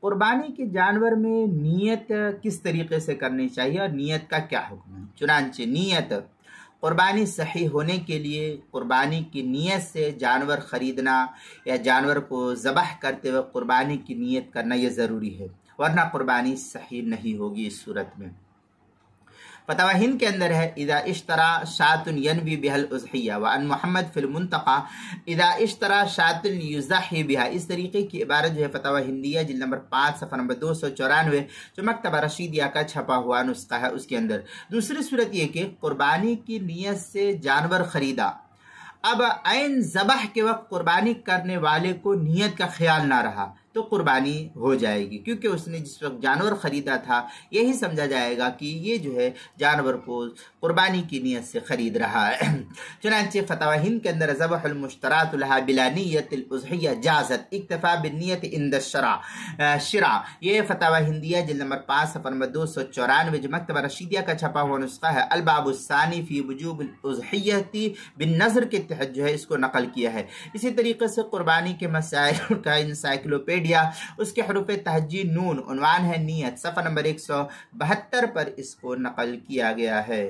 قربانی کے جانور میں نیت کس طریقے سے کرنی چاہیے اور نیت کا کیا حکم ہے؟ چنانچہ نیت، قربانی صحیح ہونے کے لیے قربانی کی نیت سے جانور خریدنا یا جانور کو ذبح کرتے وقت قربانی کی نیت کرنا یہ ضروری ہے، ورنہ قربانی صحیح نہیں ہوگی اس صورت میں۔ فتویٰ ہند کے اندر ہے اذا اشترى شاة ينوي بها الاضحیہ وعن محمد فی المنتقى اذا اشترى شاة يضحي بها، اس طریقے کی عبارت جو ہے فتویٰ ہندیہ جلد نمبر 5 صفحہ نمبر 294 جو مکتبہ رشیدیہ کا چھپا ہوا نسخہ ہے اس کے اندر۔ دوسری صورت یہ کہ قربانی کی نیت سے جانور خریدا، اب عین ذبح کے وقت قربانی کرنے والے کو نیت کا خیال نہ رہا تو قربانی ہو جائے گی، کیونکہ اس نے جس وقت جانور خریدا تھا یہی سمجھا جائے گا کہ یہ جو ہے جانور کو قربانی کی نیت سے خرید رہا ہے۔ چنانچہ فتویٰ ہند کے اندر ذبح المشترات لها بلا نیت الاضحیہ جازت اکتفا بالنیت عند الشراء، یہ فتویٰ ہندیہ جلد نمبر 5 صفحہ نمبر 294 جو مکتبہ رشیدیہ کا چھپا ہوا نسخہ ہے۔ الباب الثانی فی وجوب الاضحیہ بالنظر کے تحت جو ہے اس کو نقل کیا ہے۔ اسی طریقے سے قربانی کے مسائل کا انسائکلوپیڈیا اس کے حروف تہجی نون عنوان ہے نیت، صفحہ نمبر 172 پر اس کو نقل کیا گیا ہے۔